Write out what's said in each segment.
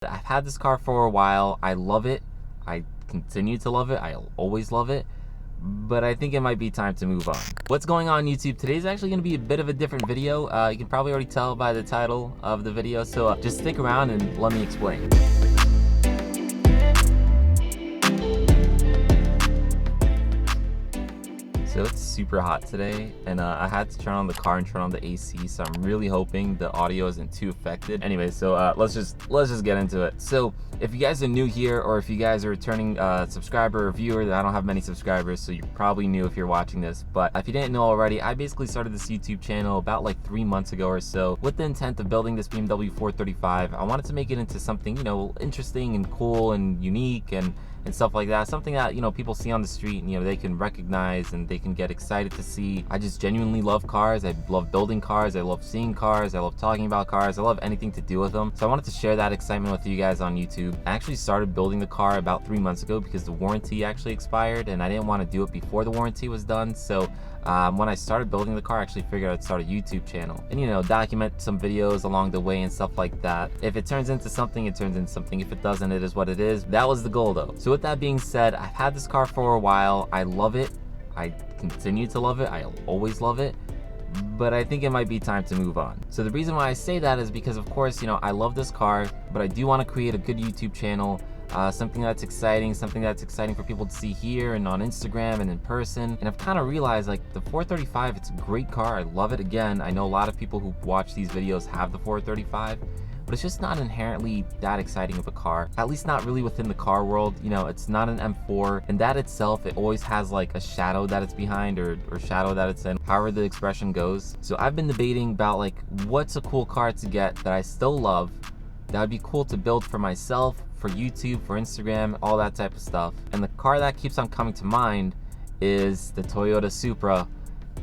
I've had this car for a while. I love it. I continue to love it. I'll always love it. But I think it might be time to move on. What's going on, YouTube? Today's actually going to be a bit of a different video. You can probably already tell by the title of the video. So just stick around and let me explain. So it's super hot today, and I had to turn on the car and turn on the AC, so I'm really hoping the audio isn't too affected. Anyway, so let's just get into it. So if you guys are new here, or if you guys are a returning subscriber or viewer, I don't have many subscribers, so you're probably new if you're watching this. But if you didn't know already, I basically started this YouTube channel about like 3 months ago or so with the intent of building this BMW 435. I wanted to make it into something, you know, interesting and cool and unique and stuff like that, something that, you know, people see on the street and, you know, they can recognize and they can get excited to see. I just genuinely love cars. I love building cars. I love seeing cars. I love talking about cars. I love anything to do with them. So I wanted to share that excitement with you guys on YouTube. I actually started building the car about 3 months ago because the warranty actually expired and I didn't want to do it before the warranty was done. So when I started building the car, I actually figured I'd start a YouTube channel and, you know, document some videos along the way and stuff like that. If it turns into something, it turns into something. If it doesn't, it is what it is. That was the goal though. So with that being said, I've had this car for a while. I love it. I continue to love it. I'll always love it. But I think it might be time to move on. So the reason why I say that is because, of course, you know, I love this car, but I do want to create a good YouTube channel. Something that's exciting for people to see here and on Instagram and in person. And I've kind of realized, like, the 435, it's a great car. I love it. Again, I know a lot of people who watch these videos have the 435, but it's just not inherently that exciting of a car, at least not really within the car world. You know, it's not an M4, and that itself, it always has like a shadow that it's behind or shadow that it's in, however the expression goes. So I've been debating about, like, what's a cool car to get that I still love, that would be cool to build for myself, for YouTube, for Instagram, all that type of stuff. And the car that keeps on coming to mind is the Toyota Supra,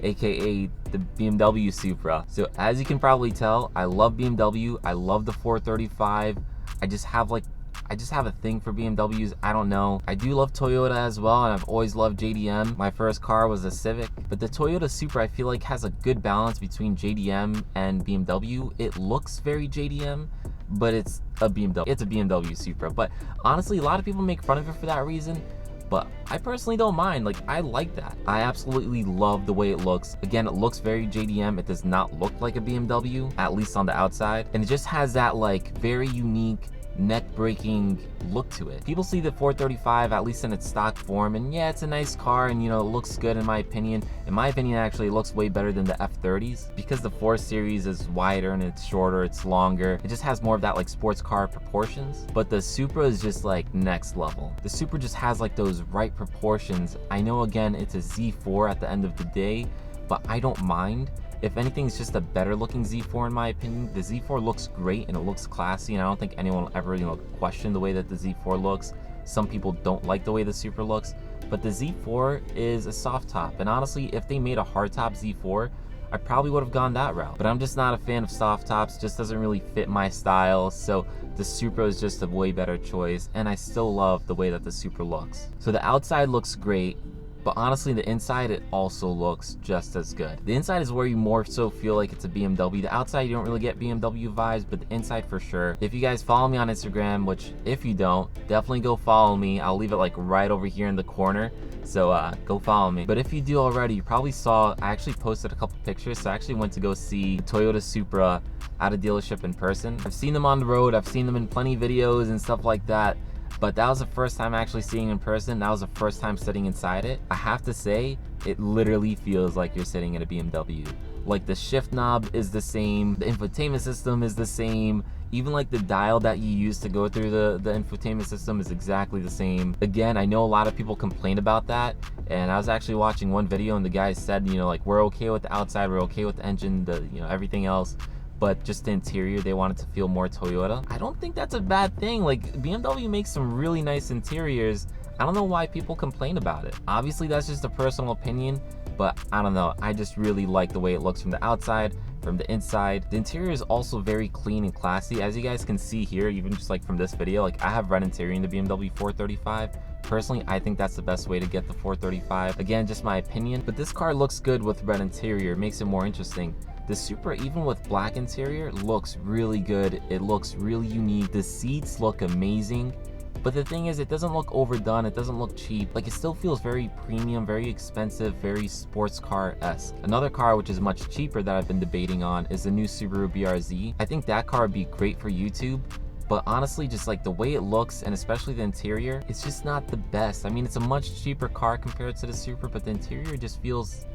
aka the BMW Supra. So as you can probably tell, I love BMW. I love the 435. I just have a thing for BMWs. I don't know. I do love Toyota as well, and I've always loved JDM. My first car was a Civic, but the Toyota Supra I feel like has a good balance between JDM and BMW. It looks very JDM, but it's a BMW. It's a BMW Supra. But honestly, a lot of people make fun of it for that reason, but I personally don't mind. Like, I like that. I absolutely love the way it looks. Again, it looks very JDM. It does not look like a BMW, at least on the outside. And it just has that, like, very unique, neck-breaking look to it. People see the 435, at least in its stock form, and yeah, it's a nice car, and, you know, it looks good in my opinion. In my opinion, actually, it looks way better than the F30s because the 4 Series is wider and it's shorter, it's longer. It just has more of that, like, sports car proportions. But the Supra is just, like, next level. The Supra just has, like, those right proportions. I know, again, it's a Z4 at the end of the day, but I don't mind. If anything, it's just a better looking Z4 in my opinion. The Z4 looks great and it looks classy, and I don't think anyone will ever, you know, question the way that the Z4 looks. Some people don't like the way the Supra looks, but the Z4 is a soft top, and honestly, if they made a hard top Z4, I probably would have gone that route. But I'm just not a fan of soft tops. It just doesn't really fit my style, so the Supra is just a way better choice, and I still love the way that the Supra looks. So the outside looks great, but honestly, the inside, it also looks just as good. The inside is where you more so feel like it's a BMW. The outside, you don't really get BMW vibes, but the inside for sure. If you guys follow me on Instagram, which if you don't, definitely go follow me. I'll leave it like right over here in the corner, so go follow me. But if you do already, you probably saw I actually posted a couple pictures. So I actually went to go see Toyota Supra at a dealership in person. I've seen them on the road. I've seen them in plenty of videos and stuff like that. But that was the first time actually seeing it in person. That was the first time sitting inside it. I have to say, it literally feels like you're sitting in a BMW. Like, the shift knob is the same, the infotainment system is the same, even like the dial that you use to go through the infotainment system is exactly the same. Again, I know a lot of people complain about that, and I was actually watching one video and the guy said, you know, like, we're okay with the outside, we're okay with the engine, you know, everything else, but just the interior, they wanted to feel more Toyota. I don't think that's a bad thing. Like, BMW makes some really nice interiors. I don't know why people complain about it. Obviously, that's just a personal opinion, but I don't know. I just really like the way it looks from the outside, from the inside. The interior is also very clean and classy. As you guys can see here, even just like from this video, like, I have red interior in the BMW 435. Personally, I think that's the best way to get the 435. Again, just my opinion, but this car looks good with red interior. It makes it more interesting. The Supra, even with black interior, looks really good. It looks really unique. The seats look amazing. But the thing is, it doesn't look overdone, it doesn't look cheap. Like, it still feels very premium, very expensive, very sports car-esque. Another car which is much cheaper that I've been debating on is the new Subaru BRZ. I think that car would be great for YouTube, but honestly, just like the way it looks, and especially the interior, it's just not the best. I mean, it's a much cheaper car compared to the Supra, but the interior just feels,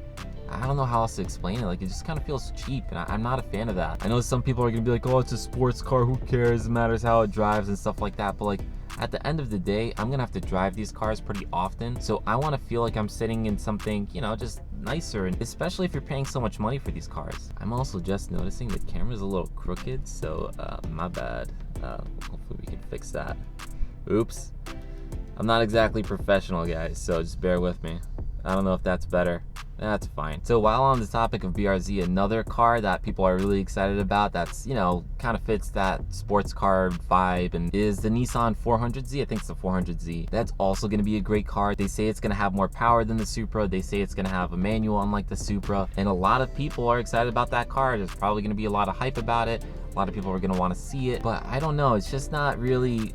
I don't know how else to explain it. Like, it just kind of feels cheap, and I'm not a fan of that. I know some people are gonna be like, oh, it's a sports car, who cares? It matters how it drives and stuff like that, but like, at the end of the day, I'm gonna have to drive these cars pretty often, so I want to feel like I'm sitting in something, you know, just nicer, and especially if you're paying so much money for these cars. I'm also just noticing the camera's a little crooked, so my bad. Hopefully we can fix that. Oops. I'm not exactly professional, guys, so just bear with me. I don't know if that's better. That's fine. So while on the topic of BRZ, another car that people are really excited about that's, you know, kind of fits that sports car vibe and is the Nissan 400Z. I think it's the 400Z. That's also going to be a great car. They say it's going to have more power than the Supra. They say it's going to have a manual unlike the Supra. And a lot of people are excited about that car. There's probably going to be a lot of hype about it. A lot of people are going to want to see it, but I don't know. It's just not really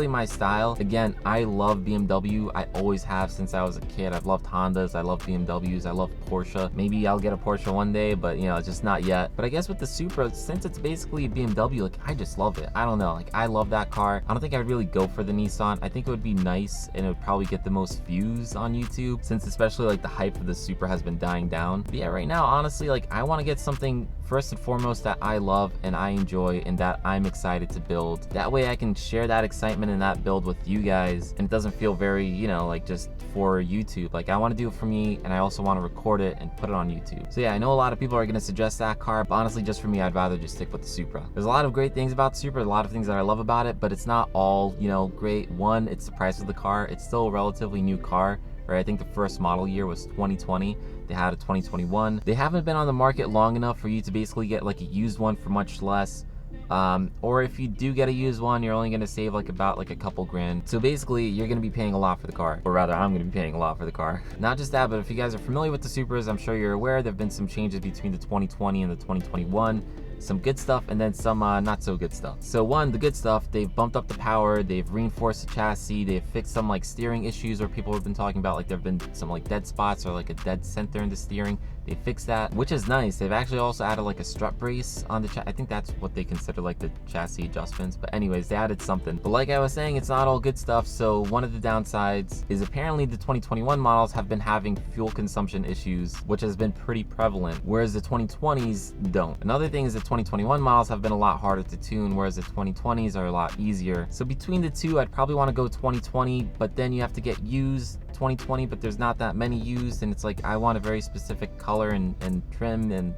my style. Again, I love BMW. I always have since I was a kid. I've loved Hondas. I love BMWs. I love Porsche. Maybe I'll get a Porsche one day, but you know, just not yet. But I guess with the Supra, since it's basically a BMW, like I just love it. I don't know. Like I love that car. I don't think I'd really go for the Nissan. I think it would be nice and it would probably get the most views on YouTube since especially like the hype of the Supra has been dying down. But yeah, right now, honestly, like I want to get something first and foremost that I love and I enjoy and that I'm excited to build. That way I can share that excitement and that build with you guys and it doesn't feel very, you know, like just for YouTube. Like I want to do it for me and I also want to record it and put it on YouTube. So yeah, I know a lot of people are going to suggest that car, but honestly just for me, I'd rather just stick with the Supra. There's a lot of great things about the Supra, a lot of things that I love about it, but it's not all, you know, great. One, it's the price of the car. It's still a relatively new car. Right, I think the first model year was 2020. They had a 2021. They haven't been on the market long enough for you to basically get like a used one for much less. Or if you do get a used one, you're only gonna save like about like a couple grand. So basically, you're gonna be paying a lot for the car, or rather, I'm gonna be paying a lot for the car. Not just that, but if you guys are familiar with the Supras, I'm sure you're aware there've been some changes between the 2020 and the 2021. Some good stuff and then some not so good stuff. So one, the good stuff, they've bumped up the power, they've reinforced the chassis, they've fixed some like steering issues where people have been talking about like there have been some like dead spots or like a dead center in the steering. They fixed that, which is nice. They've actually also added like a strut brace on the I think that's what they consider like the chassis adjustments, but anyways, they added something. But like I was saying, it's not all good stuff. So one of the downsides is apparently the 2021 models have been having fuel consumption issues, which has been pretty prevalent, whereas the 2020s don't. Another thing is the 2021 models have been a lot harder to tune, whereas the 2020s are a lot easier. So between the two, I'd probably want to go 2020, but then you have to get used 2020, but there's not that many used, and it's like I want a very specific color and trim, and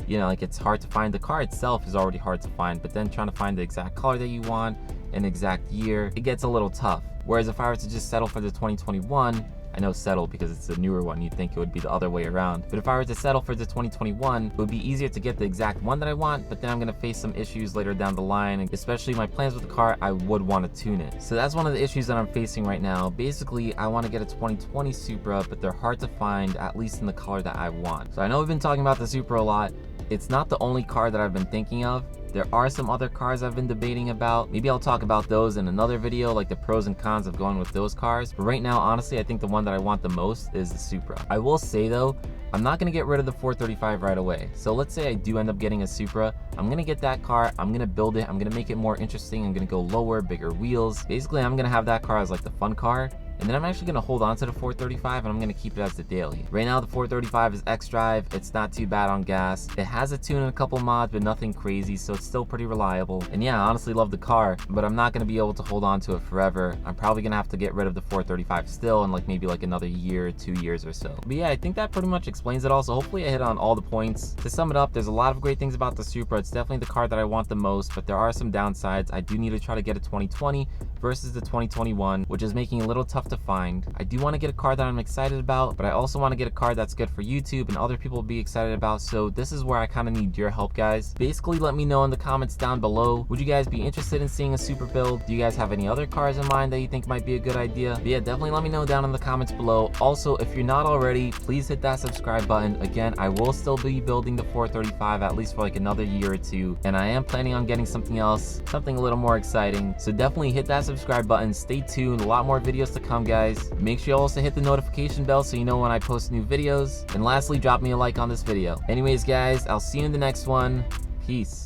you know, like it's hard to find. The car itself is already hard to find, but then trying to find the exact color that you want and exact year, it gets a little tough. Whereas if I were to just settle for the 2021, I know settle because it's a newer one, you'd think it would be the other way around. But if I were to settle for the 2021, it would be easier to get the exact one that I want, but then I'm gonna face some issues later down the line, and especially my plans with the car, I would want to tune it. So that's one of the issues that I'm facing right now. Basically, I want to get a 2020 Supra, but they're hard to find, at least in the color that I want. So I know we've been talking about the Supra a lot. It's not the only car that I've been thinking of. There are some other cars I've been debating about. Maybe I'll talk about those in another video, like the pros and cons of going with those cars. But right now, honestly, I think the one that I want the most is the Supra. I will say though, I'm not gonna get rid of the 435 right away. So let's say I do end up getting a Supra. I'm gonna get that car, I'm gonna build it, I'm gonna make it more interesting, I'm gonna go lower, bigger wheels. Basically, I'm gonna have that car as like the fun car. And then I'm actually gonna hold on to the 435 and I'm gonna keep it as the daily. Right now the 435 is X-Drive, it's not too bad on gas. It has a tune and a couple mods, but nothing crazy, so it's still pretty reliable. And yeah, I honestly love the car, but I'm not gonna be able to hold on to it forever. I'm probably gonna have to get rid of the 435 still in like maybe like another year, 2 years or so. But yeah, I think that pretty much explains it all. So hopefully I hit on all the points. To sum it up, there's a lot of great things about the Supra. It's definitely the car that I want the most, but there are some downsides. I do need to try to get a 2020 versus the 2021, which is making it a little tough to find. I do want to get a car that I'm excited about, but I also want to get a car that's good for YouTube and other people will be excited about. So this is where I kind of need your help, guys. Basically, let me know in the comments down below. Would you guys be interested in seeing a Supra build? Do you guys have any other cars in mind that you think might be a good idea? But yeah, definitely let me know down in the comments below. Also, if you're not already, please hit that subscribe button. Again, I will still be building the 435 at least for like another year or two, and I am planning on getting something else, something a little more exciting. So definitely hit that subscribe button. Stay tuned, a lot more videos to come, guys. Make sure you also hit the notification bell so you know when I post new videos. And lastly, drop me a like on this video. Anyways, guys, I'll see you in the next one. Peace.